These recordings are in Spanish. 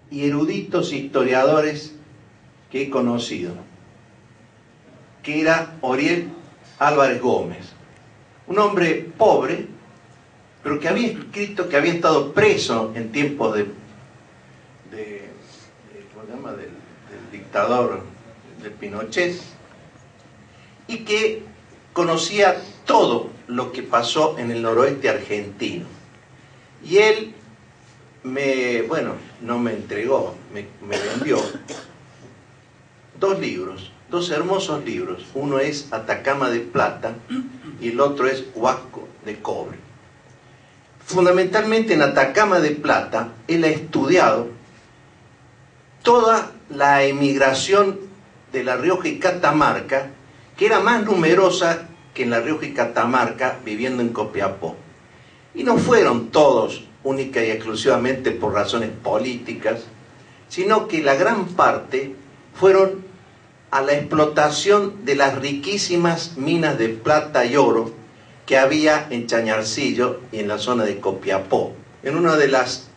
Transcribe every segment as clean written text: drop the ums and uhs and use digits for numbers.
y eruditos historiadores que he conocido, que era Oriel Álvarez Gómez, un hombre pobre, pero que había escrito, que había estado preso en tiempos ¿cómo se llama?, del dictador de Pinochet, y que conocía todo lo que pasó en el noroeste argentino. Y él no me entregó, me vendió dos libros, dos hermosos libros. Uno es Atacama de Plata y el otro es Huasco de Cobre. Fundamentalmente en Atacama de Plata, él ha estudiado toda la emigración de La Rioja y Catamarca, que era más numerosa que en La Rioja y Catamarca, viviendo en Copiapó. Y no fueron todos única y exclusivamente por razones políticas, sino que la gran parte fueron a la explotación de las riquísimas minas de plata y oro que había en Chañarcillo y en la zona de Copiapó, en uno de los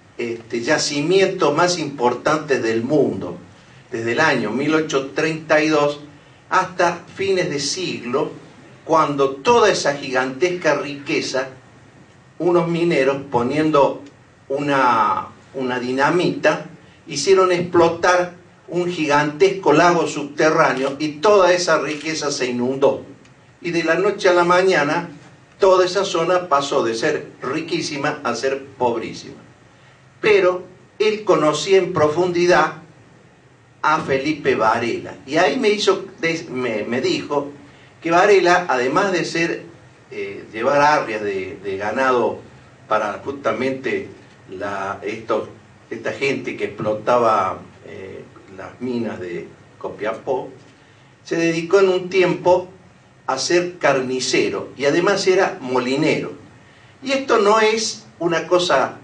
yacimientos más importantes del mundo, desde el año 1832 hasta fines de siglo, cuando toda esa gigantesca riqueza, unos mineros poniendo una dinamita, hicieron explotar un gigantesco lago subterráneo y toda esa riqueza se inundó. Y de la noche a la mañana, toda esa zona pasó de ser riquísima a ser pobrísima. Pero él conocía en profundidad a Felipe Varela. Y ahí me dijo que Varela, además de llevar arrias de ganado para justamente esta gente que explotaba las minas de Copiapó, se dedicó en un tiempo a ser carnicero y además era molinero. Y esto no es una cosa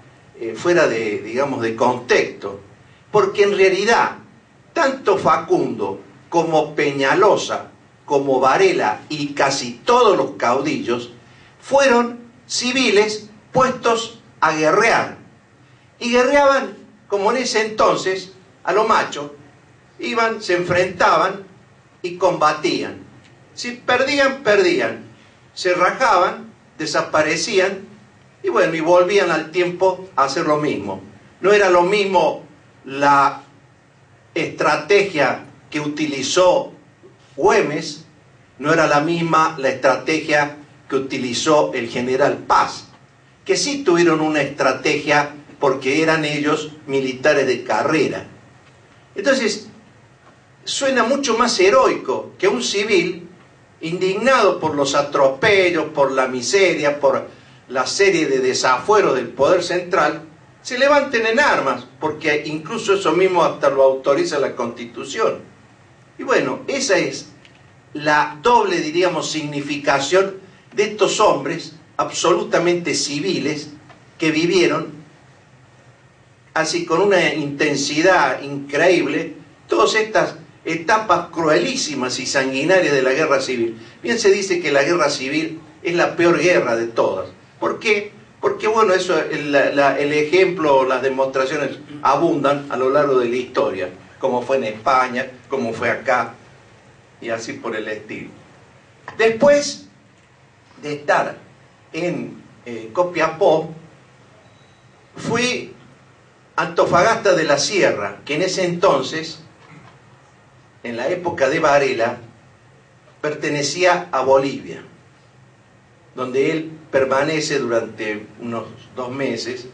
fuera de contexto, porque en realidad tanto Facundo como Peñalosa, como Varela y casi todos los caudillos fueron civiles puestos a guerrear. Y guerreaban, como en ese entonces, a lo macho. Iban, se enfrentaban y combatían. Si perdían, perdían. Se rajaban, desaparecían y bueno, y volvían al tiempo a hacer lo mismo. No era lo mismo la estrategia que utilizó Güemes, no era la misma la estrategia que utilizó el general Paz, que sí tuvieron una estrategia porque eran ellos militares de carrera. Entonces, suena mucho más heroico que un civil indignado por los atropellos, por la miseria, por la serie de desafueros del poder central, se levanten en armas, porque incluso eso mismo hasta lo autoriza la Constitución. Y bueno, esa es la doble, diríamos, significación de estos hombres absolutamente civiles que vivieron así con una intensidad increíble todas estas etapas cruelísimas y sanguinarias de la guerra civil. Bien se dice que la guerra civil es la peor guerra de todas. ¿Por qué? Porque bueno, eso, el ejemplo, las demostraciones abundan a lo largo de la historia, como fue en España, como fue acá, y así por el estilo. Después de estar en Copiapó, fui a Antofagasta de la Sierra, que en ese entonces, en la época de Varela, pertenecía a Bolivia, donde él permanece durante unos 2 meses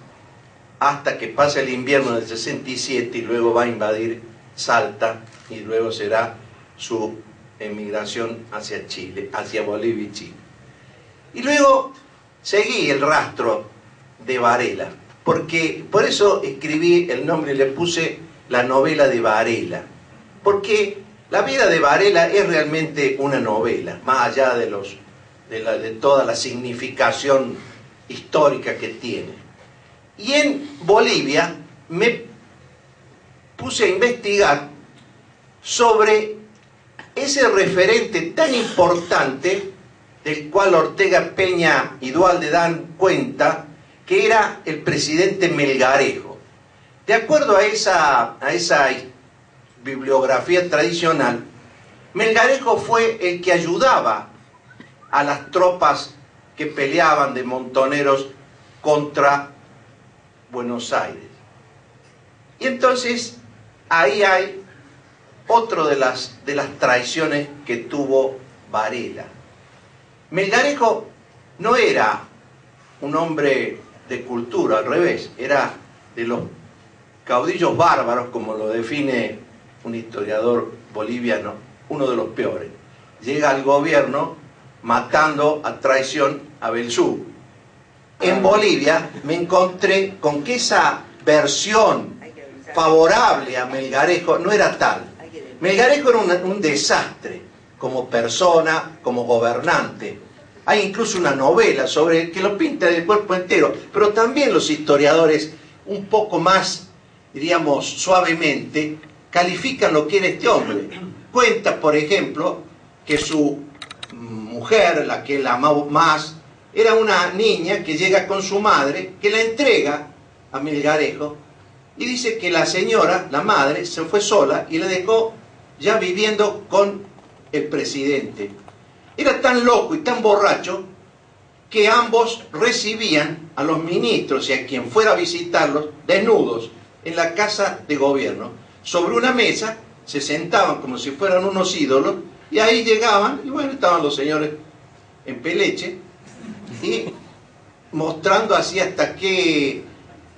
hasta que pasa el invierno del 67 y luego va a invadir Salta y luego será su emigración hacia Chile, hacia Bolivia y Chile. Y luego seguí el rastro de Varela, porque por eso escribí el nombre y le puse la novela de Varela, porque la vida de Varela es realmente una novela, más allá de toda la significación histórica que tiene. Y en Bolivia me puse a investigar sobre ese referente tan importante del cual Ortega Peña y Duhalde dan cuenta, que era el presidente Melgarejo. De acuerdo a esa bibliografía tradicional, Melgarejo fue el que ayudaba a las tropas que peleaban de montoneros contra Buenos Aires. Y entonces ahí hay otro de las traiciones que tuvo Varela. Melgarejo no era un hombre de cultura, al revés, era de los caudillos bárbaros, como lo define un historiador boliviano, uno de los peores. Llega al gobierno matando a traición a Belzú. En Bolivia me encontré con que esa versión favorable a Melgarejo no era tal. Melgarejo era un desastre como persona, como gobernante. Hay incluso una novela sobre que lo pinta de cuerpo entero, pero también los historiadores un poco más, diríamos, suavemente, califican lo que era este hombre. Cuenta, por ejemplo, que su mujer, la que él amaba más, era una niña que llega con su madre, que la entrega a Melgarejo, y dice que la señora, la madre, se fue sola y la dejó ya viviendo con el presidente. Era tan loco y tan borracho que ambos recibían a los ministros y a quien fuera a visitarlos desnudos en la casa de gobierno. Sobre una mesa se sentaban como si fueran unos ídolos y ahí llegaban y bueno, estaban los señores en peleche y mostrando así hasta que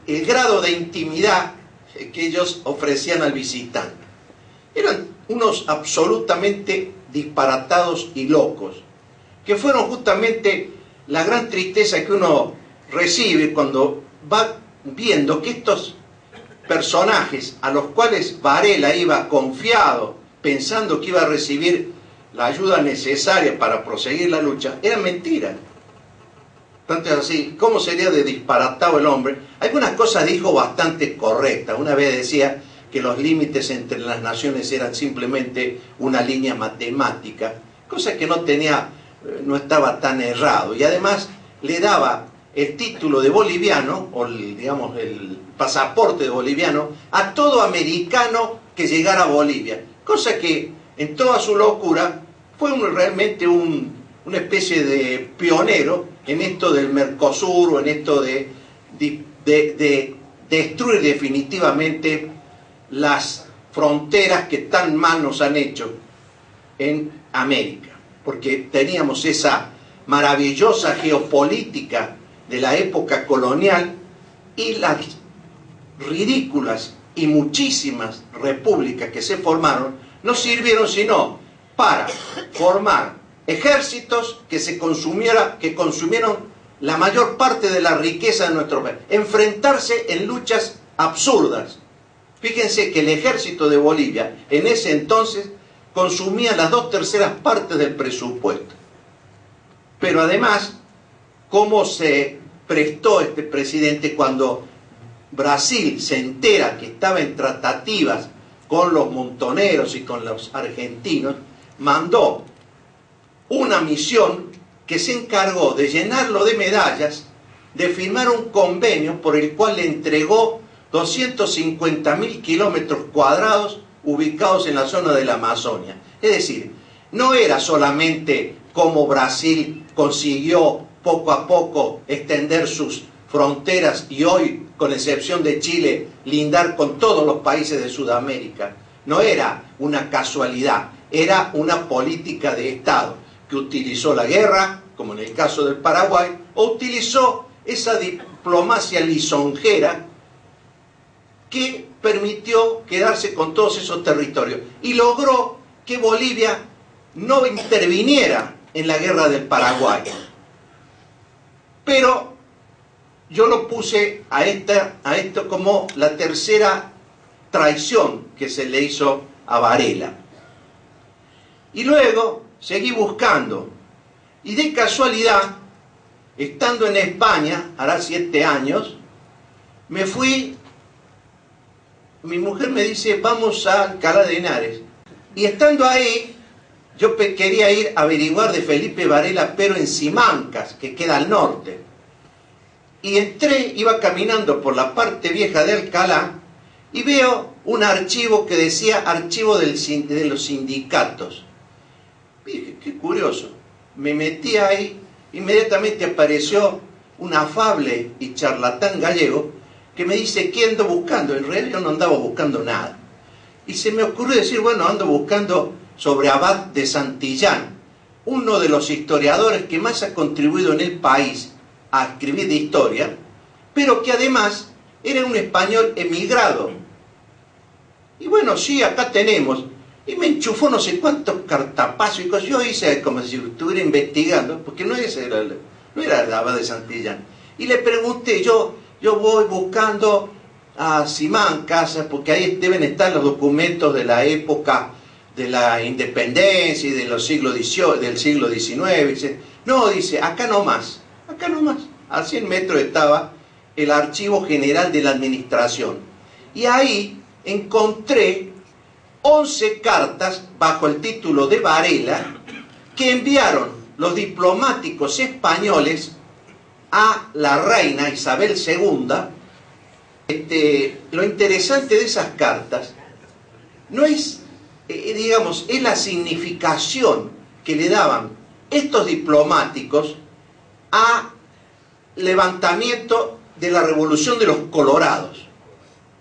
el grado de intimidad que ellos ofrecían al visitante. Eran unos absolutamente disparatados y locos, que fueron justamente la gran tristeza que uno recibe cuando va viendo que estos personajes a los cuales Varela iba confiado, pensando que iba a recibir la ayuda necesaria para proseguir la lucha, eran mentiras. Tanto es así, ¿cómo sería de disparatado el hombre? Algunas cosas dijo bastante correctas. Una vez decía que los límites entre las naciones eran simplemente una línea matemática, cosa que no estaba tan errado. Y además le daba el título de boliviano, o digamos el pasaporte de boliviano, a todo americano que llegara a Bolivia. Cosa que en toda su locura fue realmente una especie de pionero en esto del Mercosur o en esto de destruir definitivamente las fronteras que tan mal nos han hecho en América. Porque teníamos esa maravillosa geopolítica de la época colonial y las ridículas y muchísimas repúblicas que se formaron no sirvieron sino para formar ejércitos que consumieron la mayor parte de la riqueza de nuestro país, enfrentarse en luchas absurdas. Fíjense que el ejército de Bolivia en ese entonces consumía las 2/3 partes del presupuesto. Pero además, ¿cómo se prestó este presidente cuando Brasil se entera que estaba en tratativas con los montoneros y con los argentinos? Mandó una misión que se encargó de llenarlo de medallas, de firmar un convenio por el cual le entregó 250.000 kilómetros cuadrados ubicados en la zona de la Amazonia. Es decir, no era solamente como Brasil consiguió poco a poco extender sus fronteras y hoy, con excepción de Chile, lindar con todos los países de Sudamérica. No era una casualidad, era una política de Estado que utilizó la guerra, como en el caso del Paraguay, o utilizó esa diplomacia lisonjera que permitió quedarse con todos esos territorios y logró que Bolivia no interviniera en la guerra del Paraguay. Pero yo lo puse a esto como la tercera traición que se le hizo a Varela. Y luego seguí buscando, y de casualidad, estando en España, hará 7 años, me fui, mi mujer me dice, vamos a Alcalá de Henares. Y estando ahí, yo quería ir a averiguar de Felipe Varela, pero en Simancas, que queda al norte. Y entré, iba caminando por la parte vieja de Alcalá, y veo un archivo que decía archivo de los sindicatos. Dije, qué curioso. Me metí ahí, inmediatamente apareció un afable y charlatán gallego que me dice, ¿qué ando buscando? En realidad yo no andaba buscando nada. Y se me ocurrió decir, bueno, ando buscando sobre Abad de Santillán, uno de los historiadores que más ha contribuido en el país a escribir de historia, pero que además era un español emigrado. Y bueno, sí, acá tenemos. Y me enchufó no sé cuántos cartapazos y cosas. Yo hice como si estuviera investigando, porque no era el Abad de Santillán. Y le pregunté, yo voy buscando a Simancas, porque ahí deben estar los documentos de la época de la independencia y de los del siglo XIX. Dice, no, dice, acá nomás, a 100 metros estaba el Archivo General de la Administración. Y ahí encontré 11 cartas bajo el título de Varela que enviaron los diplomáticos españoles a la reina Isabel II. Lo interesante de esas cartas no es, digamos, es la significación que le daban estos diplomáticos a levantamiento de la Revolución de los Colorados.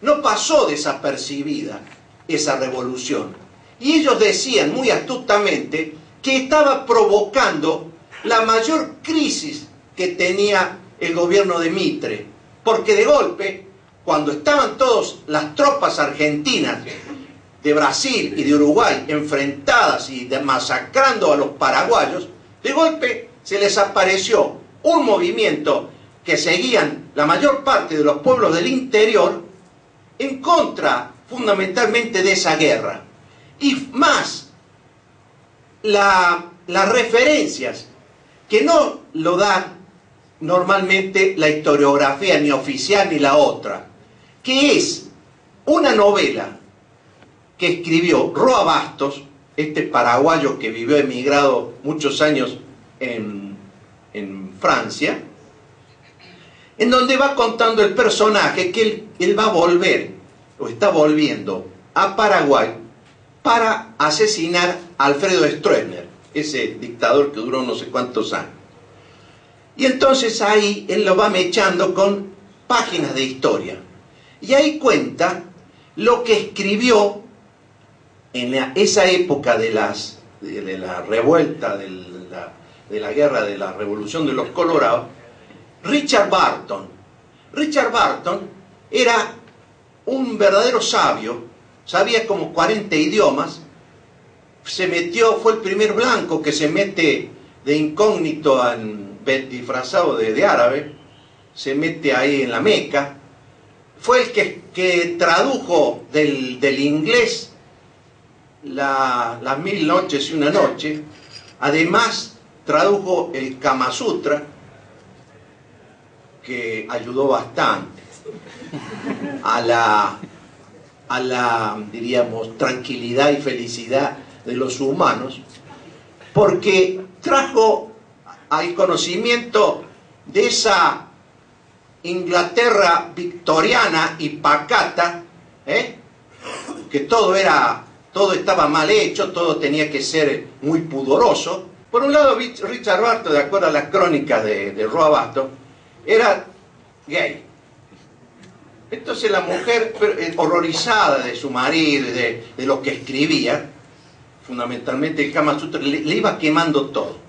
No pasó desapercibida esa revolución. Y ellos decían muy astutamente que estaba provocando la mayor crisis que tenía el gobierno de Mitre, porque de golpe, cuando estaban todas las tropas argentinas de Brasil y de Uruguay enfrentadas y masacrando a los paraguayos, de golpe se les apareció un movimiento que seguían la mayor parte de los pueblos del interior en contra fundamentalmente de esa guerra. Y más, las referencias que no lo dan normalmente la historiografía ni oficial ni la otra, que es una novela que escribió Roa Bastos, este paraguayo que vivió emigrado muchos años en Francia, en donde va contando el personaje que él va a volver, o está volviendo a Paraguay para asesinar a Alfredo Stroessner, ese dictador que duró no sé cuántos años. Y entonces ahí él lo va mechando con páginas de historia. Y ahí cuenta lo que escribió en esa época de la revuelta, de la guerra, de la Revolución de los Colorados, Richard Burton. Richard Burton era un verdadero sabio, sabía como 40 idiomas, fue el primer blanco que se mete de incógnito disfrazado de árabe, se mete ahí en la Meca, fue el que tradujo del inglés las 1000 noches y una noche, además tradujo el Kama Sutra, que ayudó bastante a la, diríamos, tranquilidad y felicidad de los humanos, porque trajo al conocimiento de esa Inglaterra victoriana y pacata, que todo estaba mal hecho, todo tenía que ser muy pudoroso. Por un lado, Richard Burton, de acuerdo a las crónicas de Roa Bastos, era gay. Entonces la mujer, horrorizada de su marido y de lo que escribía, fundamentalmente el Kama Sutra, le iba quemando todo.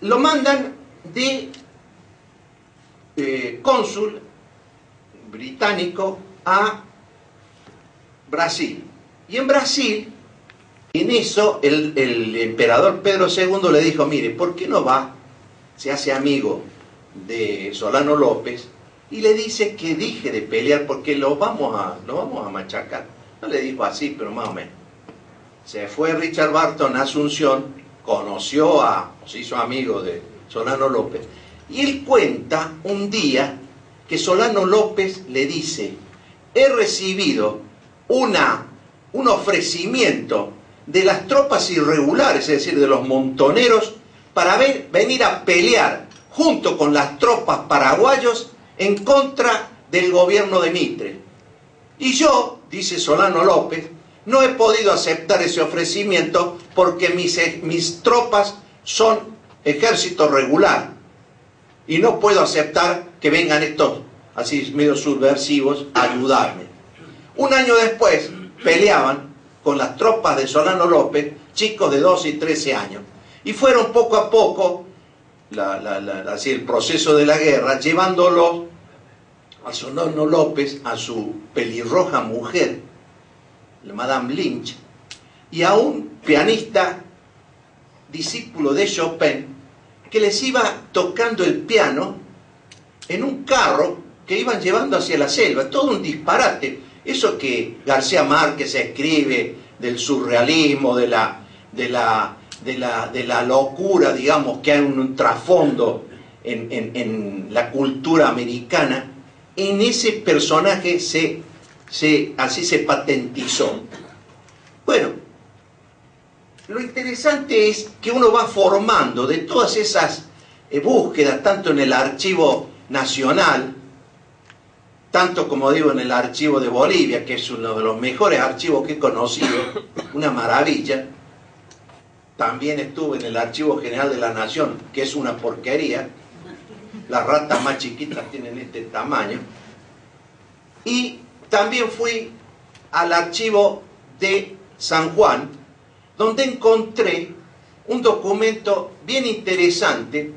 Lo mandan de cónsul británico a Brasil. Y en Brasil, en eso, el emperador Pedro II le dijo, mire, ¿por qué no va? Se hace amigo de Solano López y le dice que deje de pelear porque lo vamos a machacar. No le dijo así, pero más o menos. Se fue Richard Burton a Asunción, se hizo amigo de Solano López, y él cuenta un día que Solano López le dice, he recibido un ofrecimiento de las tropas irregulares, es decir, de los montoneros, para venir a pelear junto con las tropas paraguayos en contra del gobierno de Mitre. Y yo, dice Solano López, no he podido aceptar ese ofrecimiento porque mis tropas son ejército regular y no puedo aceptar que vengan estos así medio subversivos a ayudarme. Un año después peleaban con las tropas de Solano López chicos de 12 y 13 años y fueron poco a poco así el proceso de la guerra llevándolos a Solano López, a su pelirroja mujer, la Madame Lynch, y a un pianista discípulo de Chopin que les iba tocando el piano en un carro que iban llevando hacia la selva. Todo un disparate. Eso que García Márquez escribe del surrealismo, de la locura, digamos, que hay un trasfondo en la cultura americana, en ese personaje así se patentizó. Bueno, lo interesante es que uno va formando de todas esas búsquedas, tanto en el archivo nacional, tanto como digo en el archivo de Bolivia, que es uno de los mejores archivos que he conocido, una maravilla. También estuve en el Archivo General de la Nación, que es una porquería. Las ratas más chiquitas tienen este tamaño. Y también fui al archivo de San Juan, donde encontré un documento bien interesante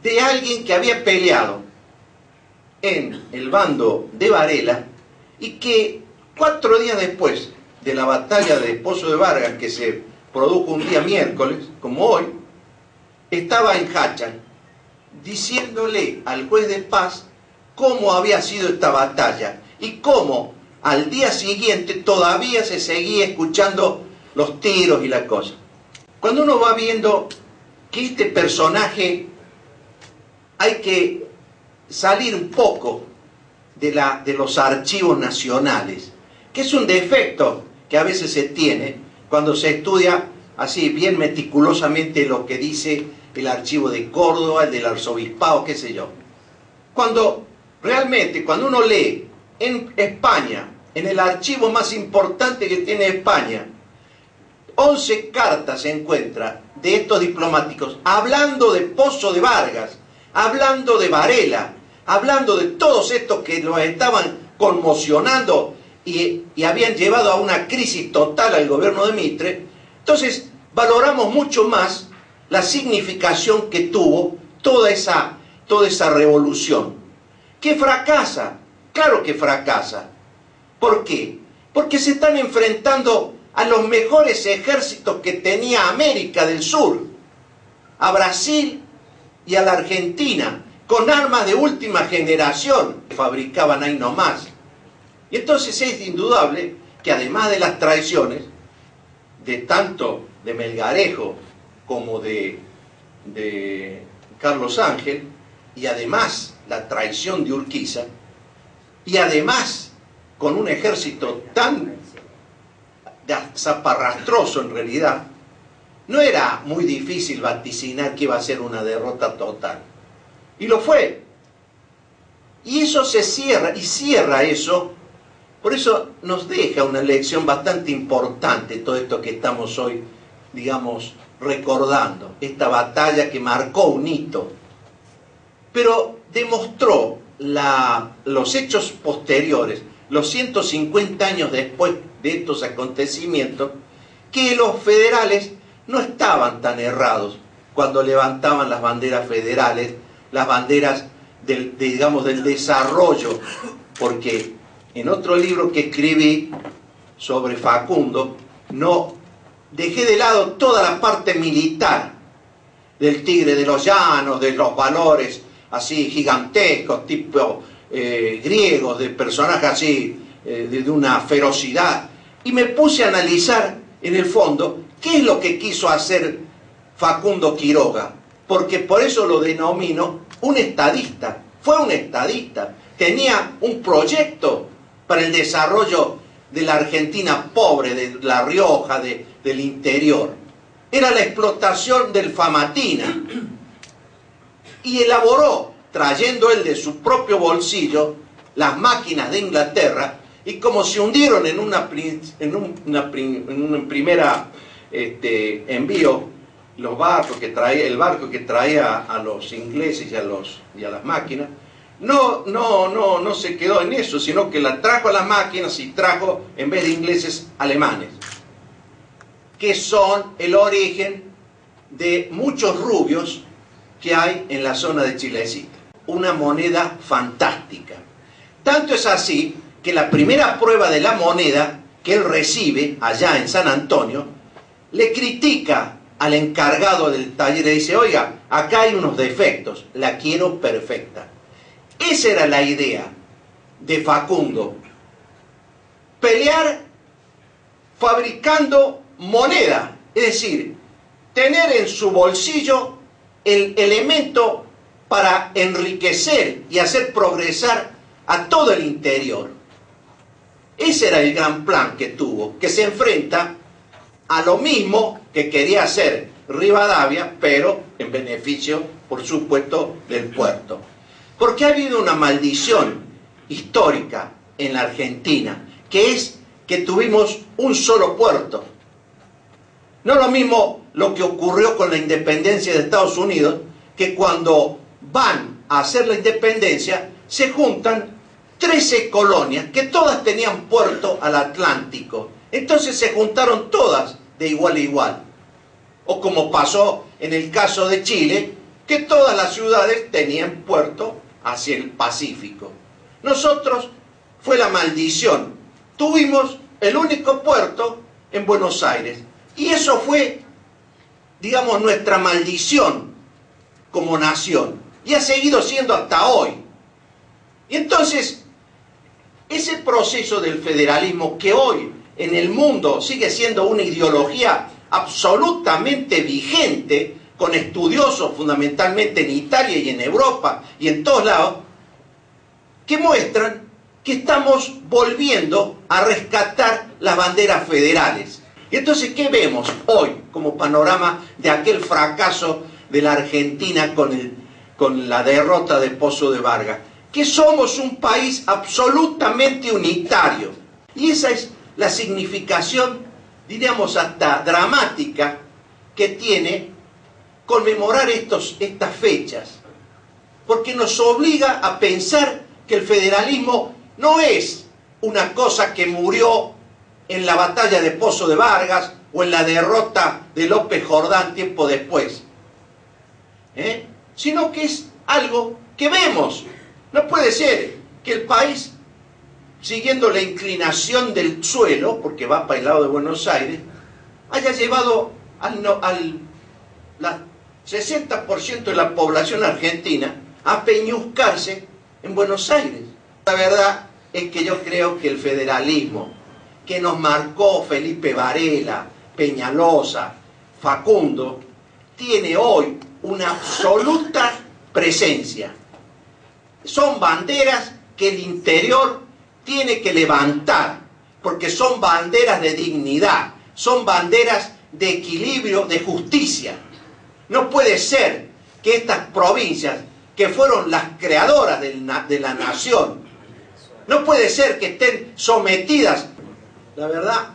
de alguien que había peleado en el bando de Varela y que 4 días después de la batalla de Pozo de Vargas, que se produjo un día miércoles, como hoy, estaba en Hachan diciéndole al juez de paz cómo había sido esta batalla y cómo al día siguiente todavía se seguía escuchando los tiros y la cosa. Cuando uno va viendo que este personaje hay que salir un poco de los archivos nacionales, que es un defecto que a veces se tiene cuando se estudia así bien meticulosamente lo que dice el archivo de Córdoba, el del arzobispado, qué sé yo. Cuando realmente, cuando uno lee en España, en el archivo más importante que tiene España, 11 cartas se encuentra de estos diplomáticos hablando de Pozo de Vargas, hablando de Varela, hablando de todos estos que los estaban conmocionando y habían llevado a una crisis total al gobierno de Mitre. Entonces valoramos mucho más la significación que tuvo toda esa revolución. ¿Que fracasa? Claro que fracasa. ¿Por qué? Porque se están enfrentando a los mejores ejércitos que tenía América del Sur, a Brasil y a la Argentina, con armas de última generación que fabricaban ahí nomás. Y entonces es indudable que además de las traiciones, de tanto de Melgarejo como de Carlos Ángel, y además la traición de Urquiza, y además con un ejército tan zaparrastroso en realidad, no era muy difícil vaticinar que iba a ser una derrota total. Y lo fue. Y eso se cierra, y cierra eso. Por eso nos deja una lección bastante importante todo esto que estamos hoy, digamos, recordando. Esta batalla que marcó un hito. Pero demostró los hechos posteriores, los 150 años después de estos acontecimientos, que los federales no estaban tan errados cuando levantaban las banderas federales, las banderas del desarrollo, porque en otro libro que escribí sobre Facundo, no dejé de lado toda la parte militar del Tigre de los Llanos, de los valores así gigantescos, tipo griegos, de personajes así, de una ferocidad, y me puse a analizar en el fondo qué es lo que quiso hacer Facundo Quiroga, porque por eso lo denomino un estadista. Fue un estadista, tenía un proyecto para el desarrollo de la Argentina pobre, de La Rioja, del interior. Era la explotación del Famatina. Y elaboró, trayendo él de su propio bolsillo, las máquinas de Inglaterra, Y como se hundieron en un primera envío, los barcos que traía, el barco que traía a los ingleses y a las máquinas, no se quedó en eso, sino que la trajo a las máquinas y trajo, en vez de ingleses, alemanes, que son el origen de muchos rubios que hay en la zona de Chilecito. Una moneda fantástica. Tanto es así que la primera prueba de la moneda que él recibe allá en San Antonio, le critica al encargado del taller y dice: oiga, acá hay unos defectos, la quiero perfecta. Esa era la idea de Facundo: pelear fabricando moneda, es decir, tener en su bolsillo el elemento para enriquecer y hacer progresar a todo el interior. Ese era el gran plan que tuvo, que se enfrenta a lo mismo que quería hacer Rivadavia, pero en beneficio, por supuesto, del puerto. Porque ha habido una maldición histórica en la Argentina, que es que tuvimos un solo puerto. No lo mismo lo que ocurrió con la independencia de Estados Unidos, que cuando van a hacer la independencia, se juntan 13 colonias, que todas tenían puerto al Atlántico. Entonces se juntaron todas de igual a igual. O como pasó en el caso de Chile, que todas las ciudades tenían puerto hacia el Pacífico. Nosotros, fue la maldición, tuvimos el único puerto en Buenos Aires. Y eso fue, digamos, nuestra maldición como nación. Y ha seguido siendo hasta hoy. Y entonces, ese proceso del federalismo que hoy en el mundo sigue siendo una ideología absolutamente vigente, con estudiosos fundamentalmente en Italia y en Europa y en todos lados, que muestran que estamos volviendo a rescatar las banderas federales. Y entonces, ¿qué vemos hoy como panorama de aquel fracaso de la Argentina con la derrota de Pozo de Vargas? Que somos un país absolutamente unitario. Y esa es la significación, diríamos hasta dramática, que tiene conmemorar estas fechas. Porque nos obliga a pensar que el federalismo no es una cosa que murió en la batalla de Pozo de Vargas o en la derrota de López Jordán tiempo después, sino que es algo que vemos. No puede ser que el país, siguiendo la inclinación del suelo, porque va para el lado de Buenos Aires, haya llevado al 60% de la población argentina a peñuscarse en Buenos Aires. La verdad es que yo creo que el federalismo que nos marcó Felipe Varela, Peñalosa, Facundo, tiene hoy una absoluta presencia. Son banderas que el interior tiene que levantar, porque son banderas de dignidad, son banderas de equilibrio, de justicia. No puede ser que estas provincias, que fueron las creadoras de la nación, no puede ser que estén sometidas. La verdad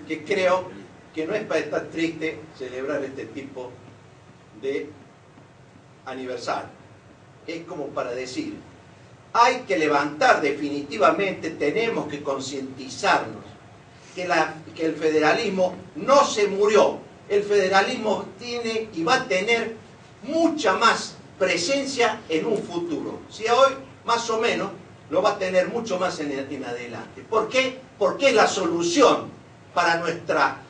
que creo que no es para estar triste celebrar este tipo de aniversario. Es como para decir, hay que levantar definitivamente, tenemos que concientizarnos que el federalismo no se murió. El federalismo tiene y va a tener mucha más presencia en un futuro. Si hoy, más o menos, lo va a tener mucho más en adelante. ¿Por qué? Porque es la solución para nuestra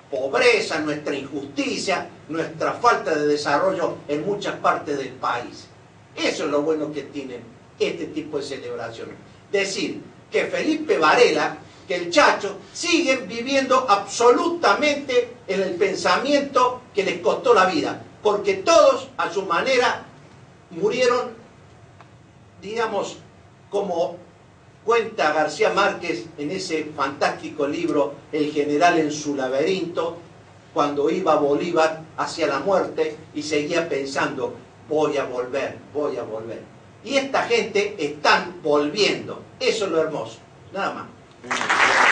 pobreza, nuestra injusticia, nuestra falta de desarrollo en muchas partes del país. Eso es lo bueno que tienen este tipo de celebraciones. Decir que Felipe Varela, que el Chacho, siguen viviendo absolutamente en el pensamiento que les costó la vida, porque todos a su manera murieron, digamos, como cuenta García Márquez en ese fantástico libro El general en su laberinto, cuando iba Bolívar hacia la muerte y seguía pensando, voy a volver, voy a volver. Y esta gente están volviendo, eso es lo hermoso. Nada más.